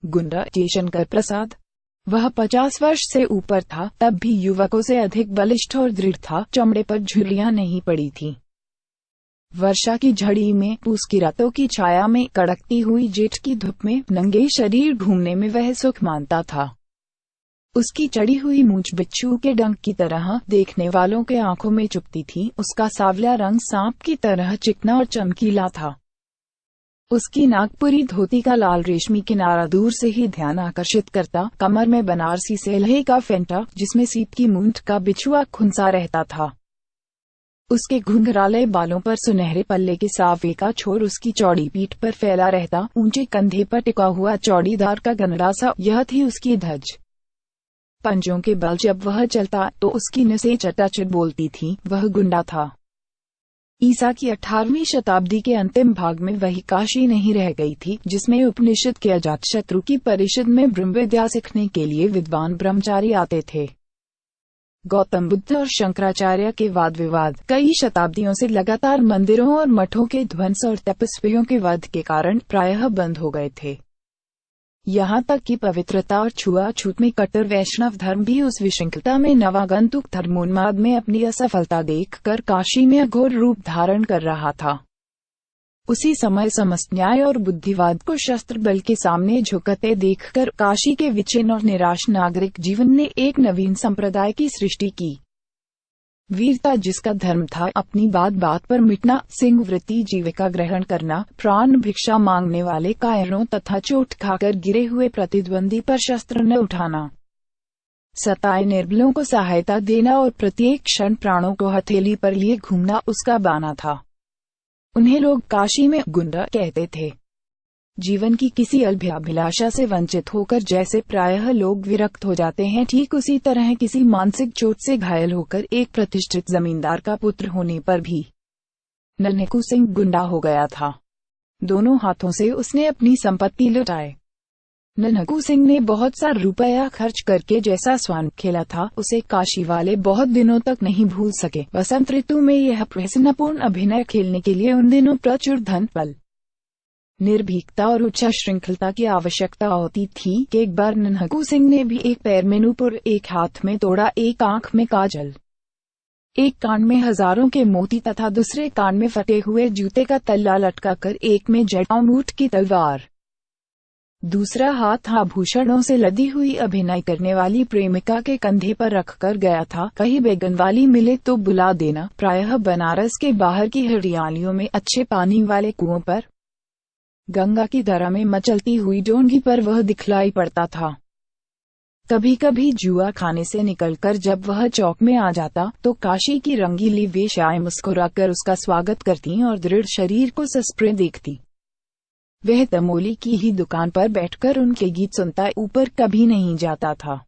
गुंडा जयशंकर प्रसाद। वह 50 वर्ष से ऊपर था, तब भी युवकों से अधिक बलिष्ठ और दृढ़ था। चमड़े पर झुर्रियां नहीं पड़ी थीं। वर्षा की झड़ी में, पूस की रातों की छाया में, कड़कती हुई जेठ की धूप में नंगे शरीर घूमने में वह सुख मानता था। उसकी चढ़ी हुई मूंछ बिच्छू के डंक की तरह देखने वालों के आंखों में चुभती थी। उसका सांवला रंग सांप की तरह चिकना और चमकीला था। उसकी नागपुरी धोती का लाल रेशमी किनारा दूर से ही ध्यान आकर्षित करता। कमर में बनारसी से लोहे का फेंटा, जिसमें सीप की मूंछ का बिछुआ खुंसा रहता था। उसके घुंघराले बालों पर सुनहरे पल्ले के सावे का छोर उसकी चौड़ी पीठ पर फैला रहता। ऊंचे कंधे पर टिका हुआ चौड़ीदार का गनड़ा सा, यह थी उसकी धज। पंजों के बल जब वह चलता तो उसकी नसें चटाचट बोलती थीं। वह गुंडा था। ईसा की 18वीं शताब्दी के अंतिम भाग में वही काशी नहीं रह गई थी, जिसमें उपनिषद के अजातशत्रु की परिषद में ब्रह्म विद्या सीखने के लिए विद्वान ब्रह्मचारी आते थे। गौतम बुद्ध और शंकराचार्य के वाद विवाद कई शताब्दियों से लगातार मंदिरों और मठों के ध्वंस और तपस्वियों के वध के कारण प्रायः बंद हो गए थे। यहाँ तक कि पवित्रता और छुआछूत में कट्टर वैष्णव धर्म भी उस विशृंखलता में नवागंतुक धर्मोन्माद में अपनी असफलता देखकर काशी में अघोर रूप धारण कर रहा था। उसी समय समस्त न्याय और बुद्धिवाद को शस्त्र बल के सामने झुकते देखकर काशी के विचिन्न और निराश नागरिक जीवन ने एक नवीन संप्रदाय की सृष्टि की। वीरता जिसका धर्म था अपनी बात बात पर मिटना, सिंह वृत्ति जीविका ग्रहण करना, प्राण भिक्षा मांगने वाले कायरों तथा चोट खाकर गिरे हुए प्रतिद्वंदी पर शस्त्र न उठाना, सताए निर्बलों को सहायता देना और प्रत्येक क्षण प्राणों को हथेली पर लिए घूमना उसका बाना था। उन्हें लोग काशी में गुंडा कहते थे। जीवन की किसी अभिलाषा से वंचित होकर जैसे प्रायः लोग विरक्त हो जाते हैं, ठीक उसी तरह किसी मानसिक चोट से घायल होकर एक प्रतिष्ठित जमींदार का पुत्र होने पर भी नन्हेकू सिंह गुंडा हो गया था। दोनों हाथों से उसने अपनी संपत्ति लुटाए। नन्हेकू सिंह ने बहुत सा रुपया खर्च करके जैसा स्वान खेला था, उसे काशी वाले बहुत दिनों तक नहीं भूल सके। वसंत ऋतु में यह प्रसन्नपूर्ण अभिनय खेलने के लिए उन दिनों प्रचुर धन, बल, निर्भीकता और उच्च श्रृंखलता की आवश्यकता होती थी। कि एक बार नन्हेकू सिंह ने भी एक पैर में नूपुर, एक हाथ में तोड़ा, एक आंख में काजल, एक कान में हजारों के मोती तथा दूसरे कान में फटे हुए जूते का तल्ला लटकाकर, एक में जटामूठ की तलवार, दूसरा हाथ आभूषणों से लदी हुई अभिनय करने वाली प्रेमिका के कंधे पर रखकर गया था। कहीं बैगन वाली मिले तो बुला देना। प्रायः बनारस के बाहर की हरियालियों में अच्छे पानी वाले कुओं पर, गंगा की धारा में मचलती हुई डोंगी पर वह दिखलाई पड़ता था। कभी कभी जुआ खाने से निकलकर जब वह चौक में आ जाता तो काशी की रंगीली वेश्याएं मुस्कुराकर उसका स्वागत करती और दृढ़ शरीर को सस्प्रे देखती। वह तमोली की ही दुकान पर बैठकर उनके गीत सुनता, ऊपर कभी नहीं जाता था।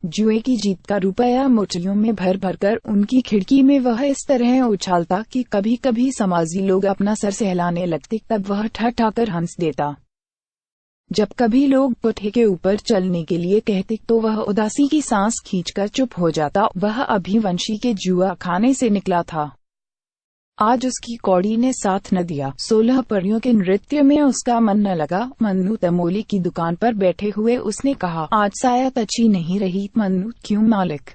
जुए की जीत का रुपया मुठियों में भर भर कर उनकी खिड़की में वह इस तरह उछालता कि कभी कभी समाजी लोग अपना सर सहलाने लगते, तब वह ठठाकर हंस देता। जब कभी लोग पुट्ठे के ऊपर चलने के लिए कहते तो वह उदासी की सांस खींचकर चुप हो जाता। वह अभिवंशी के जुआ खाने से निकला था। आज उसकी कौड़ी ने साथ न दिया। 16 परियों के नृत्य में उसका मन न लगा। मन्नू तमोली की दुकान पर बैठे हुए उसने कहा, आज शायद अच्छी नहीं रही। मन्नू, क्यों मालिक?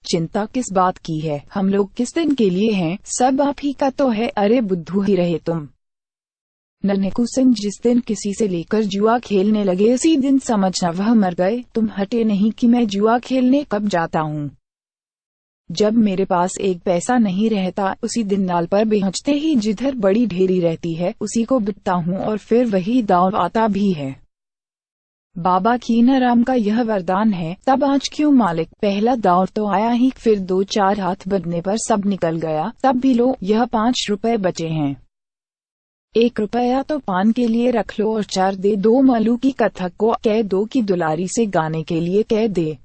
चिंता किस बात की है? हम लोग किस दिन के लिए हैं? सब आप ही का तो है। अरे बुद्धू ही रहे तुम। नन्हेकू सिंह जिस दिन किसी से लेकर जुआ खेलने लगे उसी दिन समझना वह मर गए। तुम हटे नहीं कि मैं जुआ खेलने कब जाता हूँ। जब मेरे पास एक पैसा नहीं रहता, उसी दिन नाल पर बेचते ही जिधर बड़ी ढेरी रहती है उसी को बिकता हूँ और फिर वही दांव आता भी है। बाबा कीनाराम का यह वरदान है। तब आज क्यों मालिक? पहला दांव तो आया ही, फिर 2-4 हाथ बदने पर सब निकल गया। तब भी लो, यह 5 रुपए बचे हैं। 1 रुपया तो पान के लिए रख लो और 4 दे दो। मल्लू की कथक को कह दो कि दुलारी से गाने के लिए कह दे।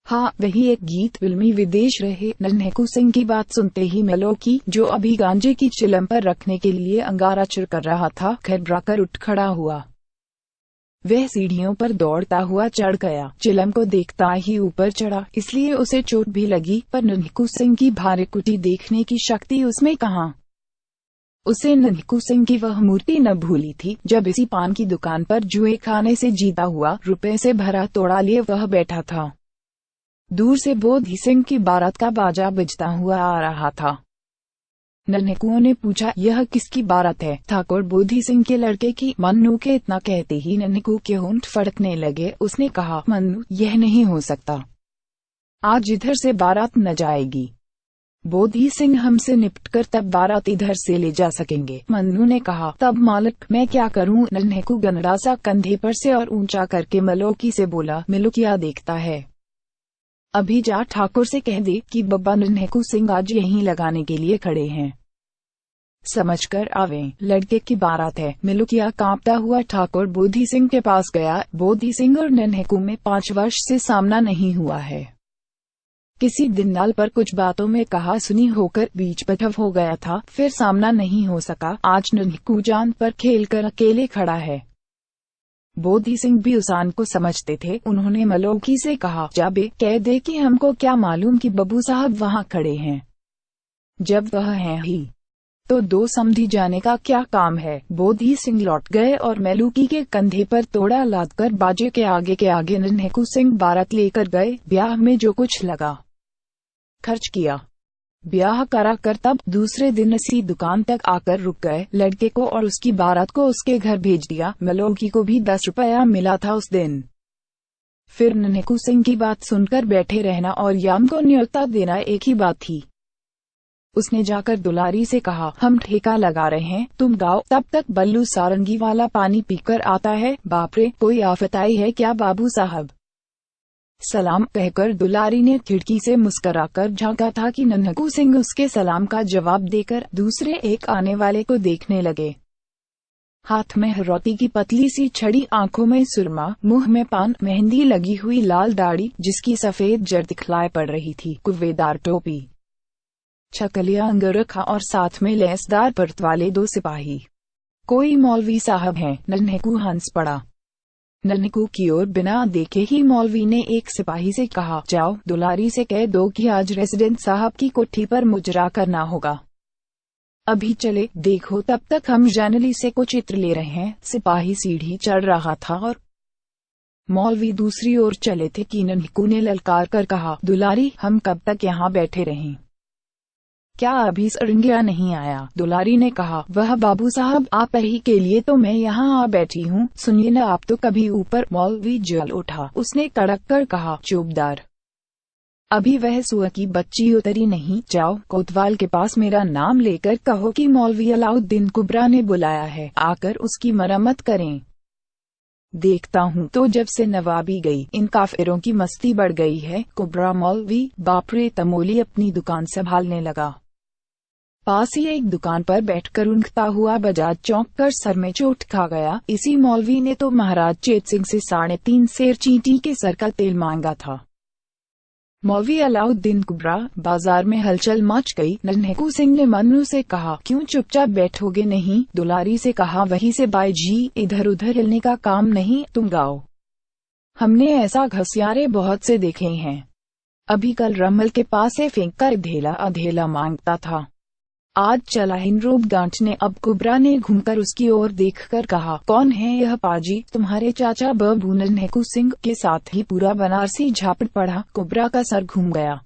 हाँ, वही एक गीत फिल्मी विदेश रहे। नन्हेकू सिंह की बात सुनते ही मेलो की, जो अभी गांजे की चिलम पर रखने के लिए अंगारा चुर कर रहा था, घबराकर उठ खड़ा हुआ। वह सीढ़ियों पर दौड़ता हुआ चढ़ गया। चिलम को देखता ही ऊपर चढ़ा, इसलिए उसे चोट भी लगी, पर नन्हेकू सिंह की भारी कुटी देखने की शक्ति उसमें कहाँ। उसे नन्हकू सिंह की वह मूर्ति न भूली थी जब इसी पान की दुकान पर जुए खाने से जीता हुआ रुपए से भरा तोड़ा लिए वह बैठा था। दूर से बोधी सिंह की बारात का बाजा बजता हुआ आ रहा था। नन्हकू ने पूछा, यह किसकी बारात है? ठाकुर बोधी सिंह के लड़के की। मन्नू के इतना कहते ही नन्हकू के होंठ फड़कने लगे। उसने कहा, मन्नू, यह नहीं हो सकता। आज इधर से बारात न जाएगी। बोधी सिंह हमसे निपटकर तब बारात इधर से ले जा सकेंगे। मन्नू ने कहा, तब मालिक मैं क्या करूं? नन्हकू गंदड़ा सा कंधे पर से और ऊंचा करके मलोकी से बोला, मिलो क्या देखता है? अभी जा ठाकुर से कह दे कि बब्बा नन्हकू सिंह आज यहीं लगाने के लिए खड़े हैं, समझकर आवे, लड़के की बारात है। मिलुकिया कांपता हुआ ठाकुर बोधी सिंह के पास गया। बोधी सिंह और नन्हकू में 5 वर्ष से सामना नहीं हुआ है। किसी दिन नाल पर कुछ बातों में कहा सुनी होकर बीच पटव हो गया था, फिर सामना नहीं हो सका। आज नन्हकू जान पर खेलकर अकेले खड़ा है। बोधी सिंह भी उसान को समझते थे। उन्होंने मलोकी से कहा, जाबे कह दे कि हमको क्या मालूम कि बब्बू साहब वहाँ खड़े हैं। जब वह हैं ही तो 2 समधी जाने का क्या काम है? बोधी सिंह लौट गए और मलोकी के कंधे पर तोड़ा लादकर बाजे के आगे नन्हकू सिंह बारात लेकर गए। ब्याह में जो कुछ लगा खर्च किया। ब्याह करा कर तब दूसरे दिन इसी दुकान तक आकर रुक गए। लड़के को और उसकी बारात को उसके घर भेज दिया। मलोकी को भी 10 रुपया मिला था उस दिन। फिर नन्हकू सिंह की बात सुनकर बैठे रहना और याम को न्योता देना एक ही बात थी। उसने जाकर दुलारी से कहा, हम ठेका लगा रहे हैं, तुम गाओ। तब तक बल्लू सारंगी वाला पानी पीकर आता है। बाप रे, कोई आफत आई है क्या बाबू साहब? सलाम कहकर दुलारी ने खिड़की से मुस्कराकर झांका था कि नन्हकू सिंह उसके सलाम का जवाब देकर दूसरे एक आने वाले को देखने लगे। हाथ में हरौती की पतली सी छड़ी, आंखों में सुरमा, मुंह में पान, मेहंदी लगी हुई लाल दाढ़ी जिसकी सफेद जड़ दिखलाई पड़ रही थी, कुर्वेदार टोपी, छकलिया अंगरखा और साथ में लेसदार पर्त वाले 2 सिपाही। कोई मौलवी साहब हैं? नन्हकू हंस पड़ा। नन्हकू की ओर बिना देखे ही मौलवी ने एक सिपाही से कहा, जाओ दुलारी से कह दो कि आज रेजिडेंट साहब की कोठी पर मुजरा करना होगा। अभी चले देखो। तब तक हम जानली से कुछ चित्र ले रहे हैं। सिपाही सीढ़ी चढ़ रहा था और मौलवी दूसरी ओर चले थे कि नन्हकू ने ललकार कर कहा, दुलारी, हम कब तक यहाँ बैठे रहें? क्या अभी सरंगिया नहीं आया? दुलारी ने कहा, वह बाबू साहब आप ही के लिए तो मैं यहाँ आ बैठी हूँ। सुनिए न आप तो कभी ऊपर। मौलवी जल उठा। उसने कड़क कर कहा, चौबदार, अभी वह सुअर की बच्ची उतरी नहीं। जाओ कोतवाल के पास मेरा नाम लेकर कहो कि मौलवी अलाउद्दीन कुबरा ने बुलाया है, आकर उसकी मरम्मत करें। देखता हूँ तो जब से नवाबी गई इन काफिरों की मस्ती बढ़ गई है। कुबरा मौलवी, बापरे। तमोली अपनी दुकान संभालने लगा। पास ही एक दुकान पर बैठकर ऊँघता हुआ बजाज चौंक कर सर में चोट खा गया। इसी मौलवी ने तो महाराज चेत सिंह से 3.5 सेर चींटी के सर का तेल मांगा था। मौलवी अलाउद्दीन कुबरा। बाजार में हलचल मच गई। नन्हकू सिंह ने मन्नू से कहा, क्यों चुपचाप बैठोगे नहीं? दुलारी से कहा, वही से बाई जी, इधर उधर हिलने का काम नहीं, तुम गाओ। हमने ऐसा घसियारे बहुत से देखे हैं। अभी कल रमल के पास से फेंक कर अधेला मांगता था, आज चला इन रोब गांठने। अब कुबरा ने घूमकर उसकी ओर देखकर कहा, कौन है यह पाजी? तुम्हारे चाचा बाबू? नन्हकू सिंह के साथ ही पूरा बनारसी झापड़ पड़ा। कुबरा का सर घूम गया।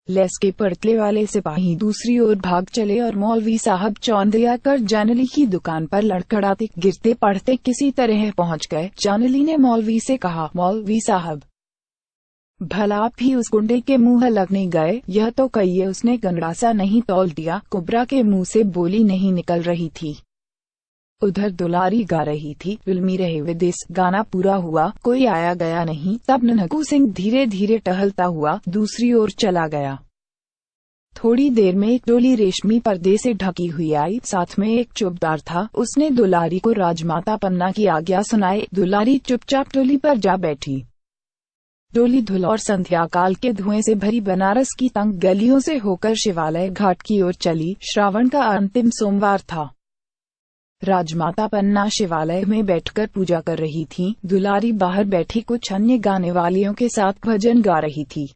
लेस के पर्तले वाले सिपाही दूसरी ओर भाग चले और मौलवी साहब चौंधिया कर जानली की दुकान पर लड़खड़ाते गिरते पड़ते किसी तरह पहुंच गए। जानली ने मौलवी से कहा, मौलवी साहब, भला आप ही उस गुंडे के मुंह लगने गए? यह तो कहिए उसने गंगड़ासा नहीं तौल दिया। कुबरा के मुंह से बोली नहीं निकल रही थी। उधर दुलारी गा रही थी, फिल्मी रहे विदेश। गाना पूरा हुआ, कोई आया गया नहीं। तब नन्हकू सिंह धीरे धीरे टहलता हुआ दूसरी ओर चला गया। थोड़ी देर में एक डोली रेशमी पर्दे से ढकी हुई आई। साथ में एक चौबदार था। उसने दुलारी को राजमाता पन्ना की आज्ञा सुनाई। दुलारी चुपचाप डोली पर जा बैठी। डोली धुल और संध्या काल के धुएं से भरी बनारस की तंग गलियों से होकर शिवालय घाट की ओर चली। श्रावण का अंतिम सोमवार था। राजमाता पन्ना शिवालय में बैठकर पूजा कर रही थी। दुलारी बाहर बैठी कुछ अन्य गाने वालियों के साथ भजन गा रही थी।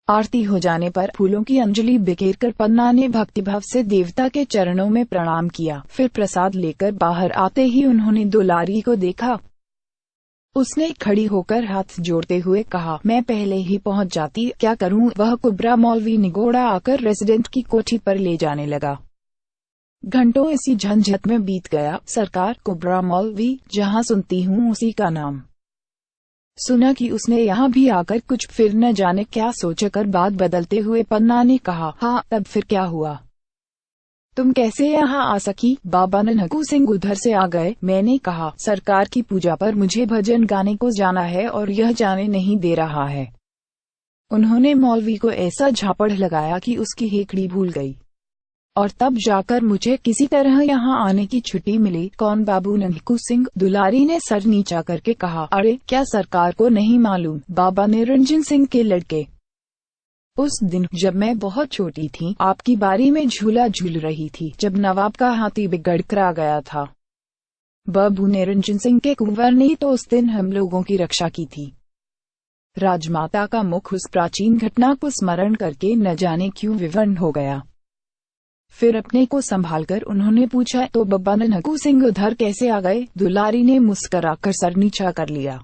आरती हो जाने पर फूलों की अंजलि बिखेरकर पन्ना ने भक्तिभाव से देवता के चरणों में प्रणाम किया। फिर प्रसाद लेकर बाहर आते ही उन्होंने दुलारी को देखा। उसने खड़ी होकर हाथ जोड़ते हुए कहा, मैं पहले ही पहुंच जाती, क्या करूं? वह कुबरा मौलवी निगोड़ा आकर रेजिडेंट की कोठी पर ले जाने लगा। घंटों इसी झंझट में बीत गया। सरकार, कुबरा मौलवी, जहां सुनती हूं उसी का नाम। सुना कि उसने यहाँ भी आकर कुछ, फिर न जाने क्या सोचकर बात बदलते हुए पन्ना ने कहा, हाँ, तब फिर क्या हुआ? तुम कैसे यहाँ आ सकी? बाबा ननकू सिंह उधर से आ गए। मैंने कहा, सरकार की पूजा पर मुझे भजन गाने को जाना है और यह जाने नहीं दे रहा है। उन्होंने मौलवी को ऐसा झापड़ लगाया कि उसकी हेकड़ी भूल गई और तब जाकर मुझे किसी तरह यहाँ आने की छुट्टी मिली। कौन? बाबू ननकू सिंह, दुलारी ने सर नीचा करके कहा। अरे, क्या सरकार को नहीं मालूम? बाबा निरंजन सिंह के लड़के। उस दिन जब मैं बहुत छोटी थी, आपकी बारी में झूला झूल रही थी, जब नवाब का हाथी बिगड़ कर आ गया था। बाबू निरंजन सिंह के कुंवर ने तो उस दिन हम लोगों की रक्षा की थी। राजमाता का मुख उस प्राचीन घटना को स्मरण करके न जाने क्यों विवर्ण हो गया। फिर अपने को संभालकर उन्होंने पूछा, तो बाबा ननकू सिंह उधर कैसे आ गए? दुलारी ने मुस्कराकर सर नीचा कर लिया।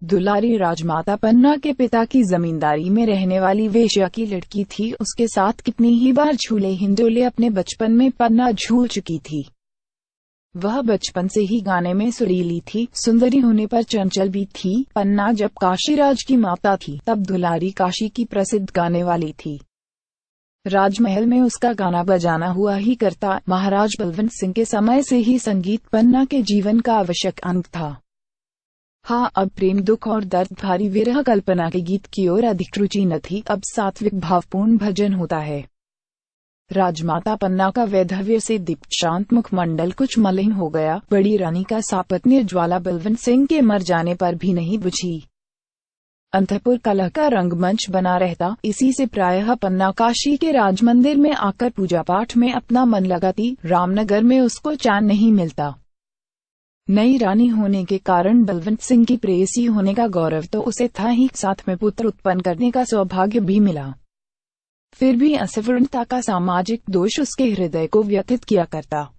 दुलारी राजमाता पन्ना के पिता की जमींदारी में रहने वाली वेश्या की लड़की थी। उसके साथ कितनी ही बार झूले हिंडोले अपने बचपन में पन्ना झूल चुकी थी। वह बचपन से ही गाने में सुरीली थी, सुंदरी होने पर चंचल भी थी। पन्ना जब काशीराज की माता थी, तब दुलारी काशी की प्रसिद्ध गाने वाली थी। राजमहल में उसका गाना बजाना हुआ ही करता। महाराज बलवंत सिंह के समय से ही संगीत पन्ना के जीवन का आवश्यक अंग था। हाँ, अब प्रेम, दुख और दर्द भारी विरह कल्पना के गीत की ओर अधिक रुचि न थी, अब सात्विक भावपूर्ण भजन होता है। राजमाता पन्ना का वैधव्य से दीप्त शांत मुखमंडल कुछ मलिन हो गया। बड़ी रानी का सापत्न्य ज्वाला बलवंत सिंह के मर जाने पर भी नहीं बुझी। अंतपुर कलह का रंगमंच बना रहता। इसी से प्रायः पन्ना काशी के राजमंदिर में आकर पूजा पाठ में अपना मन लगाती। रामनगर में उसको चैन नहीं मिलता। नई रानी होने के कारण बलवंत सिंह की प्रेयसी होने का गौरव तो उसे था ही, साथ में पुत्र उत्पन्न करने का सौभाग्य भी मिला। फिर भी असवर्णता का सामाजिक दोष उसके हृदय को व्यथित किया करता।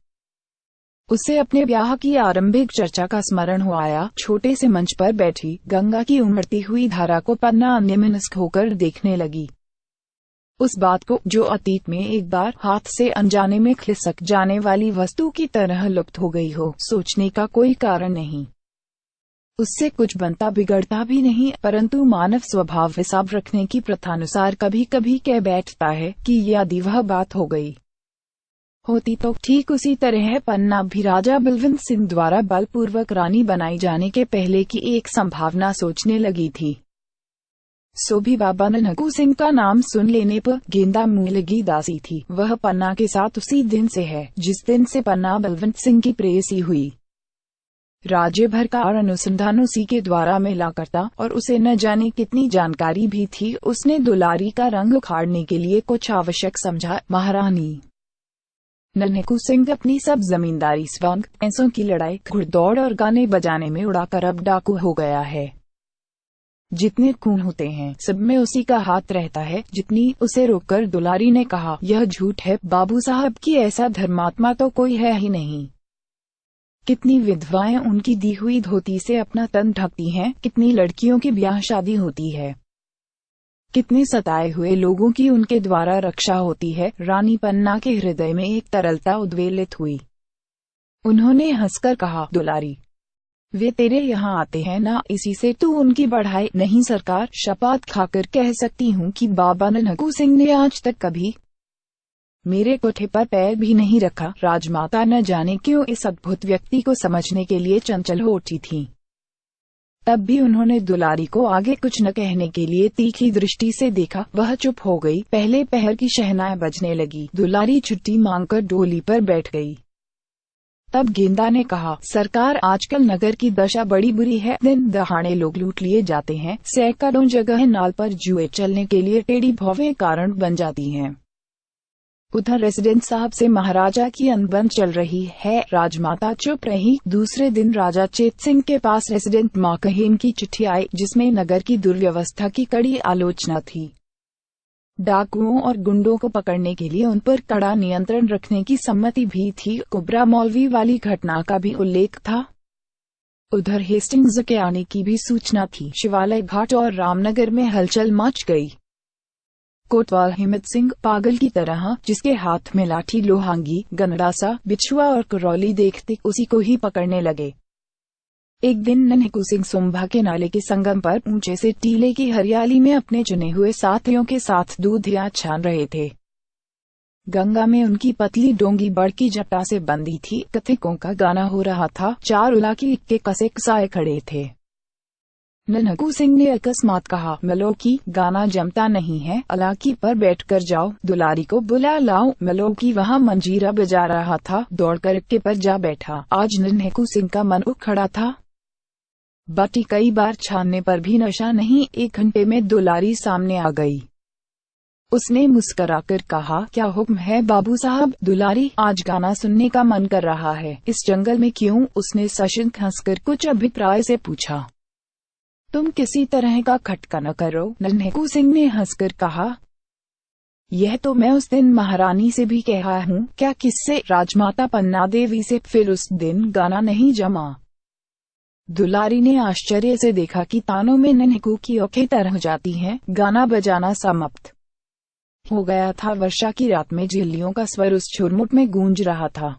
उसे अपने ब्याह की आरंभिक चर्चा का स्मरण हो आया। छोटे से मंच पर बैठी गंगा की उमड़ती हुई धारा को पन्ना अन्यमनस्क होकर देखने लगी। उस बात को जो अतीत में एक बार हाथ से अनजाने में खिसक जाने वाली वस्तु की तरह लुप्त हो गई हो, सोचने का कोई कारण नहीं। उससे कुछ बनता बिगड़ता भी नहीं, परंतु मानव स्वभाव हिसाब रखने की प्रथानुसार कभी कभी कह बैठता है कि यदि वह बात हो गई होती तो ठीक उसी तरह पन्ना भी राजा बलवंत सिंह द्वारा बलपूर्वक रानी बनाई जाने के पहले की एक संभावना सोचने लगी थी। सो भी बाबा ननकू सिंह का नाम सुन लेने पर गेंदा मुंह लगी दासी थी। वह पन्ना के साथ उसी दिन से है जिस दिन से पन्ना बलवंत सिंह की प्रेयसी हुई। राज्य भर का अनुसंधान उसी के द्वारा मिला करता और उसे न जाने कितनी जानकारी भी थी। उसने दुलारी का रंग उखाड़ने के लिए कुछ आवश्यक समझा। महारानी ननकू सिंह अपनी सब जमींदारी, स्वंग, पैसों की लड़ाई, घुड़दौड़ और गाने बजाने में उड़ाकर अब डाकू हो गया है। जितने खून होते हैं सब में उसी का हाथ रहता है। जितनी उसे रोककर दुलारी ने कहा, यह झूठ है बाबू साहब की, ऐसा धर्मात्मा तो कोई है ही नहीं। कितनी विधवाएं उनकी दी हुई धोती से अपना तन ढकती हैं, कितनी लड़कियों की ब्याह शादी होती है, कितने सताए हुए लोगों की उनके द्वारा रक्षा होती है। रानी पन्ना के हृदय में एक तरलता उद्वेलित हुई। उन्होंने हंसकर कहा, दुलारी, वे तेरे यहाँ आते हैं ना, इसी से तू उनकी बढ़ाई। नहीं सरकार, शपथ खाकर कह सकती हूँ कि बाबा ननकू सिंह ने आज तक कभी मेरे कोठे पर पैर भी नहीं रखा। राजमाता न जाने क्यों इस अद्भुत व्यक्ति को समझने के लिए चंचल हो उठी थी। तब भी उन्होंने दुलारी को आगे कुछ न कहने के लिए तीखी दृष्टि से देखा। वह चुप हो गई। पहले पहर की शहनाएं बजने लगी। दुलारी छुट्टी मांगकर डोली पर बैठ गई। तब गेंदा ने कहा, सरकार, आजकल नगर की दशा बड़ी बुरी है। दिन दहाड़े लोग लूट लिए जाते हैं। सैकड़ों जगह नाल पर जुए चलने के लिए टेढ़ी भौवें कारण बन जाती हैं। उधर रेसिडेंट साहब से महाराजा की अनबन चल रही है। राजमाता चुप रही। दूसरे दिन राजा चेत सिंह के पास रेसिडेंट माकहीम की चिट्ठी आई, जिसमें नगर की दुर्व्यवस्था की कड़ी आलोचना थी। डाकुओं और गुंडों को पकड़ने के लिए उन पर कड़ा नियंत्रण रखने की सम्मति भी थी। कुबरा मौलवी वाली घटना का भी उल्लेख था। उधर हेस्टिंग्स के आने की भी सूचना थी। शिवालय घाट और रामनगर में हलचल मच गई। कोतवाल हिम्मत सिंह पागल की तरह, जिसके हाथ में लाठी, लोहांगी, गंडासा, बिछुआ और करौली देखते उसी को ही पकड़ने लगे। एक दिन नन्हेकू सिंह सुंभा के नाले के संगम पर ऊंचे से टीले की हरियाली में अपने चुने हुए साथियों के साथ दूधिया छान रहे थे। गंगा में उनकी पतली डोंगी बड़ की जटा से बंधी थी। कथिकों का गाना हो रहा था। चार उलाकी इक्के कसे कसाए खड़े थे। नन्हेकू सिंह ने अकस्मात कहा, मलोकी, गाना जमता नहीं है, अलाकी पर बैठकर जाओ, दुलारी को बुला लाओ। मलोकी वहाँ मंजीरा बजा रहा था, दौड़कर इक्के पर जा बैठा। आज नन्हेकू सिंह का मन उठ खड़ा था। बाटी कई बार छानने पर भी नशा नहीं। 1 घंटे में दुलारी सामने आ गई। उसने मुस्कराकर कहा, क्या हुक्म है बाबू साहब? दुलारी, आज गाना सुनने का मन कर रहा है। इस जंगल में क्यों? उसने सशंक हंसकर कुछ अभिप्राय से पूछा। तुम किसी तरह का खटका न करो, नन्हेकू सिंह ने हंसकर कहा। यह तो मैं उस दिन महारानी से भी कहा हूँ। क्या किससे? राजमाता पन्ना देवी से। फिर उस दिन गाना नहीं जमा। दुलारी ने आश्चर्य से देखा कि तानों में नन्हेकू की आंखें तरह जाती हैं। गाना बजाना समाप्त हो गया था। वर्षा की रात में झिल्लियों का स्वर उस झुरमुट में गूंज रहा था।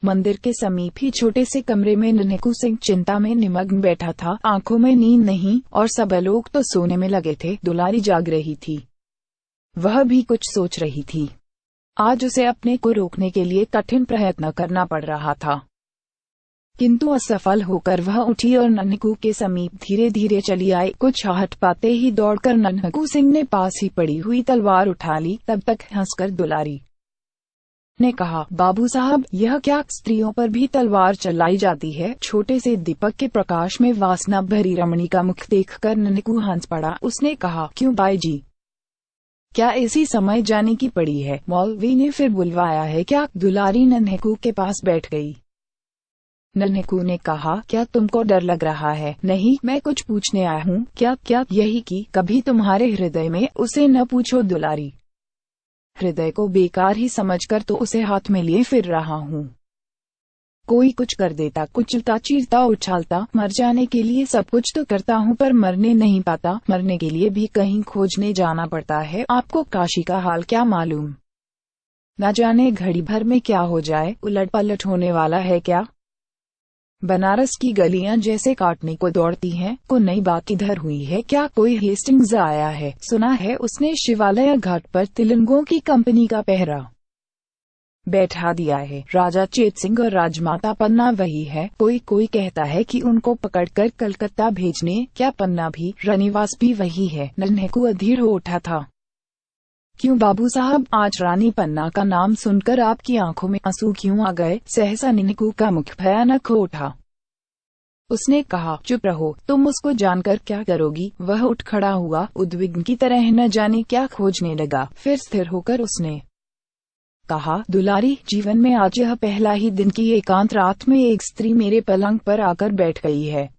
मंदिर के समीप ही छोटे से कमरे में नन्हेकू सिंह चिंता में निमग्न बैठा था। आंखों में नींद नहीं और सब लोग तो सोने में लगे थे। दुलारी जाग रही थी। वह भी कुछ सोच रही थी। आज उसे अपने को रोकने के लिए कठिन प्रयत्न करना पड़ रहा था, किंतु असफल होकर वह उठी और नन्हेकू के समीप धीरे धीरे चली आई। कुछ आहट पाते ही दौड़कर नन्हेकू सिंह ने पास ही पड़ी हुई तलवार उठा ली। तब तक हंसकर दुलारी ने कहा, बाबू साहब, यह क्या? स्त्रियों पर भी तलवार चलाई जाती है? छोटे से दीपक के प्रकाश में वासना भरी रमणी का मुख देखकर नन्हेकू हंस पड़ा। उसने कहा, क्यों बाई जी, क्या इसी समय जाने की पड़ी है? मौलवी ने फिर बुलवाया है क्या? दुलारी नन्हेकू के पास बैठ गई। नन्हेकू ने कहा, क्या तुमको डर लग रहा है? नहीं, मैं कुछ पूछने आया हूँ। क्या? यही कि कभी तुम्हारे हृदय में? उसे न पूछो दुलारी। हृदय को बेकार ही समझकर तो उसे हाथ में लिए फिर रहा हूँ। कोई कुछ कर देता, कुचलता, चीरता, उछालता, मर जाने के लिए सब कुछ तो करता हूँ, पर मरने नहीं पाता। मरने के लिए भी कहीं खोजने जाना पड़ता है। आपको काशी का हाल क्या मालूम? न जाने घड़ी भर में क्या हो जाए। उलट पलट होने वाला है क्या? बनारस की गलियां जैसे काटने को दौड़ती हैं। को नई बात इधर हुई है क्या? कोई हेस्टिंग्स आया है? सुना है उसने शिवालय घाट पर तिलंगों की कंपनी का पहरा बैठा दिया है। राजा चेत सिंह और राजमाता पन्ना वही है। कोई कहता है कि उनको पकड़कर कलकत्ता भेजने। क्या पन्ना भी, रनिवास भी वही है? नन्हेकू अधीर हो उठा था। क्यों बाबू साहब, आज रानी पन्ना का नाम सुनकर आपकी आंखों में आंसू क्यों आ गए? सहसा नन्हेकू का मुख भयानक हो उठा। उसने कहा, चुप रहो, तुम उसको जानकर क्या करोगी? वह उठ खड़ा हुआ, उद्विग्न की तरह न जाने क्या खोजने लगा। फिर स्थिर होकर उसने कहा, दुलारी, जीवन में आज यह पहला ही दिन की एकांत रात में एक स्त्री मेरे पलंग पर आकर बैठ गई है।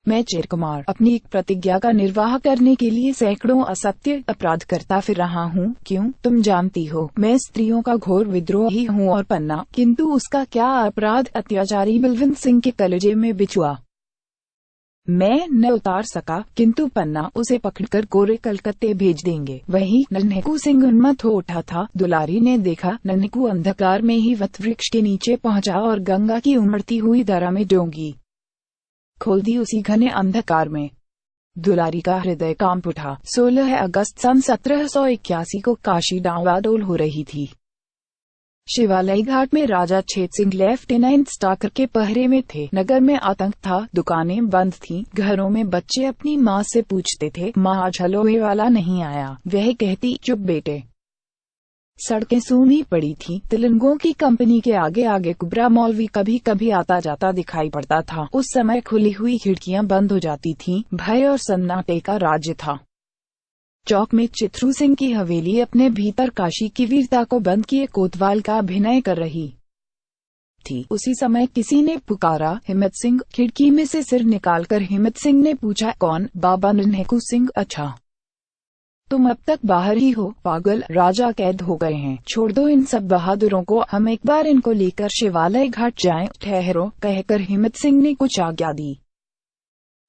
मैं चिरकुमार अपनी एक प्रतिज्ञा का निर्वाह करने के लिए सैकड़ों असत्य अपराध करता फिर रहा हूँ। क्यों? तुम जानती हो मैं स्त्रियों का घोर विद्रोही हूँ और पन्ना, किंतु उसका क्या अपराध? अत्याचारी बलवंत सिंह के कलेजे में बिछुआ मैं न उतार सका, किंतु पन्ना उसे पकड़कर गोरे कलकत्ते भेज देंगे। वही नन्हेकू सिंह उन्मत्त हो उठा था। दुलारी ने देखा, नन्हेकू अंधकार में ही वट वृक्ष के नीचे पहुँचा और गंगा की उमड़ती हुई धारा में डोंगी खोल दी। उसी घने अंधकार में दुलारी का हृदय कांप उठा। 16 अगस्त सन 1781 को काशी डावाडोल हो रही थी। शिवालय घाट में राजा छेद सिंह लेफ्टिनेंट स्टाकर के पहरे में थे। नगर में आतंक था। दुकानें बंद थीं। घरों में बच्चे अपनी माँ से पूछते थे, माँ आज हलवे वाला नहीं आया? वह कहती, चुप बेटे। सड़कें सूनी पड़ी थीं। तिलंगों की कंपनी के आगे आगे कुबरा मौलवी कभी कभी आता जाता दिखाई पड़ता था। उस समय खुली हुई खिड़कियां बंद हो जाती थीं। भय और सन्नाटे का राज्य था। चौक में चित्रू सिंह की हवेली अपने भीतर काशी की वीरता को बंद किए कोतवाल का अभिनय कर रही थी। उसी समय किसी ने पुकारा, हिम्मत सिंह। खिड़की में से सिर निकालकर हिम्मत सिंह ने पूछा, कौन? बाबा नन्हेकू सिंह। अच्छा, तुम अब तक बाहर ही हो पागल, राजा कैद हो गए हैं, छोड़ दो इन सब बहादुरों को, हम एक बार इनको लेकर शिवालय घाट जाएं। ठहरो, कहकर हिम्मत सिंह ने कुछ आज्ञा दी।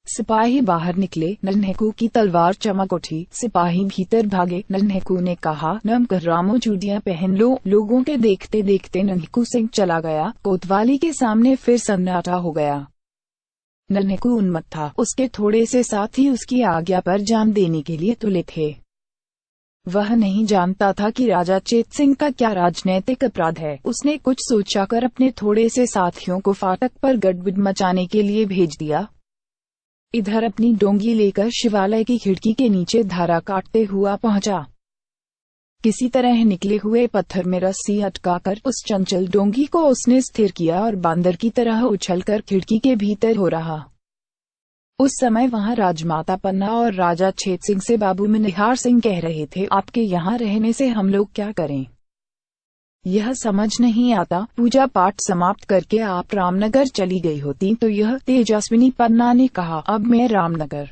सिपाही बाहर निकले, नन्हेकू की तलवार चमक उठी, सिपाही भीतर भागे। नन्हेकू ने कहा, नम कर रामो चूड़ियां पहन लो। लोगों के देखते देखते नन्हेकू सिंह चला गया। कोतवाली के सामने फिर सन्नाटा हो गया। नन्हेकू उन्मत्त था, उसके थोड़े से साथी उसकी आज्ञा पर जान देने के लिए तुले थे। वह नहीं जानता था कि राजा चेत सिंह का क्या राजनैतिक अपराध है। उसने कुछ सोचा कर अपने थोड़े से साथियों को फाटक पर गड़बड़ मचाने के लिए भेज दिया। इधर अपनी डोंगी लेकर शिवालय की खिड़की के नीचे धारा काटते हुआ पहुंचा। किसी तरह निकले हुए पत्थर में रस्सी अटकाकर उस चंचल डोंगी को उसने स्थिर किया और बांदर की तरह उछलकर खिड़की के भीतर हो रहा। उस समय वहां राजमाता पन्ना और राजा छेत सिंह से बाबू मनिहार सिंह कह रहे थे, आपके यहाँ रहने से हम लोग क्या करें, यह समझ नहीं आता। पूजा पाठ समाप्त करके आप रामनगर चली गई होती तो यह। तेजस्विनी पन्ना ने कहा, अब मैं रामनगर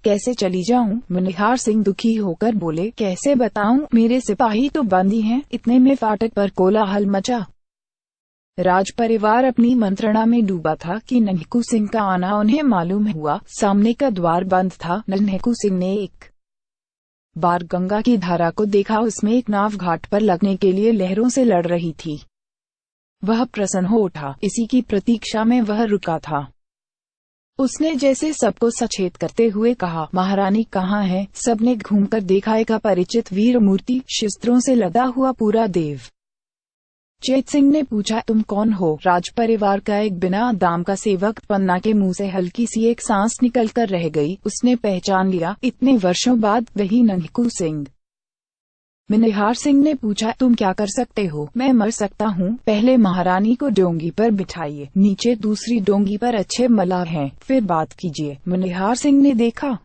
कैसे चली जाऊं? मनिहार सिंह दुखी होकर बोले, कैसे बताऊं, मेरे सिपाही तो बंदी हैं। इतने में फाटक पर कोलाहल मचा। राज परिवार अपनी मंत्रणा में डूबा था कि नन्हेकू सिंह का आना उन्हें मालूम हुआ। सामने का द्वार बंद था। नन्हेकू सिंह ने एक बार गंगा की धारा को देखा। उसमें एक नाव घाट पर लगने के लिए लहरों से लड़ रही थी। वह प्रसन्न हो उठा। इसी की प्रतीक्षा में वह रुका था। उसने जैसे सबको सचेत करते हुए कहा, महारानी कहाँ है? सबने घूमकर देखा। एक अपरिचित वीर मूर्ति, शस्त्रों से लदा हुआ पूरा देव। चेत सिंह ने पूछा, तुम कौन हो? राज परिवार का एक बिना दाम का सेवक। पन्ना के मुंह से हल्की सी एक सांस निकल कर रह गई। उसने पहचान लिया, इतने वर्षों बाद वही नन्हेकू सिंह। मनिहार सिंह ने पूछा, तुम क्या कर सकते हो? मैं मर सकता हूँ। पहले महारानी को डोंगी पर बिठाइए, नीचे दूसरी डोंगी पर अच्छे मल्लाह हैं, फिर बात कीजिए। मनिहार सिंह ने देखा,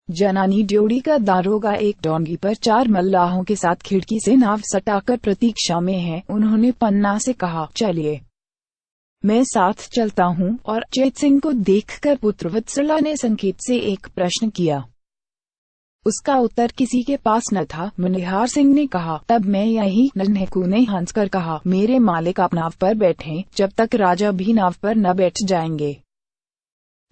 जनानी ड्योढ़ी का दारोगा एक डोंगी पर 4 मल्लाहों के साथ खिड़की से नाव सटाकर प्रतीक्षा में है। उन्होंने पन्ना से कहा, चलिए मैं साथ चलता हूँ। और चेत सिंह को देखकर पुत्रवत्सला ने संक्षेप से एक प्रश्न किया। उसका उत्तर किसी के पास न था। मनिहार सिंह ने कहा, तब मैं यही। नन्हेकू ने हंसकर कहा, मेरे मालिक आप नाव पर बैठें, जब तक राजा भी नाव पर न बैठ जाएंगे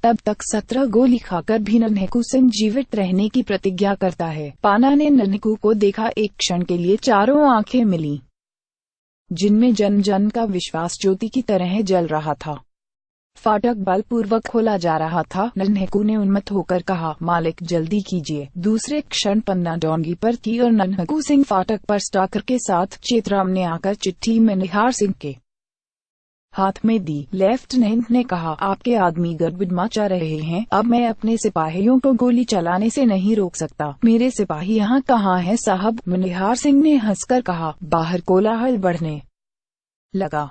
तब तक 17 गोली खाकर भी नन्हेकू सिंह जीवित रहने की प्रतिज्ञा करता है। पाना ने नन्हेकू को देखा। एक क्षण के लिए चारों आंखें मिली, जिनमें जन जन का विश्वास ज्योति की तरह जल रहा था। फाटक बलपूर्वक खोला जा रहा था। नन्हेकू ने उन्मत्त होकर कहा, मालिक जल्दी कीजिए। दूसरे क्षण पन्ना डोंगी पर थी और नन्हेकू सिंह फाटक पर स्टाकर के साथ। चेतराम ने आकर चिट्ठी मनिहार सिंह के हाथ में दी। लेफ्टिनेंट ने कहा, आपके आदमी गड़बड़ मचा रहे हैं। अब मैं अपने सिपाहियों को गोली चलाने से नहीं रोक सकता। मेरे सिपाही यहाँ कहाँ हैं साहब? मनिहार सिंह ने हंसकर कहा, बाहर कोलाहल बढ़ने लगा।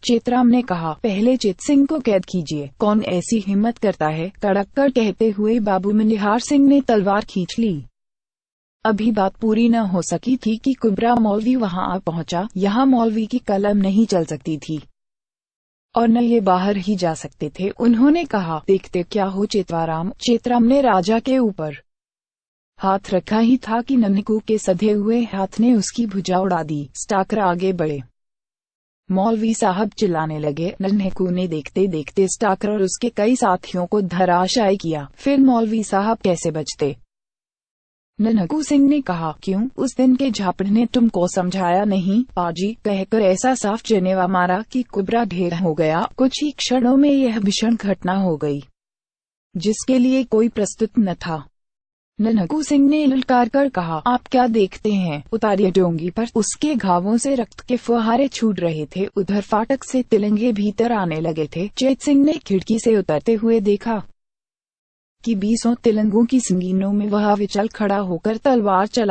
चेतराम ने कहा, पहले चेत सिंह को कैद कीजिए। कौन ऐसी हिम्मत करता है? कड़क कर कहते हुए बाबू मनिहार सिंह ने तलवार खींच ली। अभी बात पूरी न हो सकी थी कि कुबरा मौलवी वहां आ पहुंचा। यहाँ मौलवी की कलम नहीं चल सकती थी और न ये बाहर ही जा सकते थे। उन्होंने कहा, देखते क्या हो चेतवाराम। चेतराम ने राजा के ऊपर हाथ रखा ही था कि नन्हेकू के सधे हुए हाथ ने उसकी भुजा उड़ा दी। स्टाकर आगे बढ़े। मौलवी साहब चिल्लाने लगे। नन्हेकू ने देखते देखते स्टाकर और उसके कई साथियों को धराशायी किया। फिर मौलवी साहब कैसे बचते? नन्हेकू सिंह ने कहा, क्यों? उस दिन के झापड़ ने तुमको समझाया नहीं? पाजी, कहकर ऐसा साफ जनेवा मारा कि कुबरा ढेर हो गया। कुछ ही क्षणों में यह भीषण घटना हो गई, जिसके लिए कोई प्रस्तुत न था। नन्हेकू सिंह ने ललकार कर कहा, आप क्या देखते हैं? उतारिए डोंगी पर। उसके घावों से रक्त के फुहारे छूट रहे थे। उधर फाटक से तिलंगे भीतर आने लगे थे। चेत सिंह ने खिड़की से उतरते हुए देखा कि 20 तिलंगों की संगीनों में वह विचल खड़ा होकर तलवार चला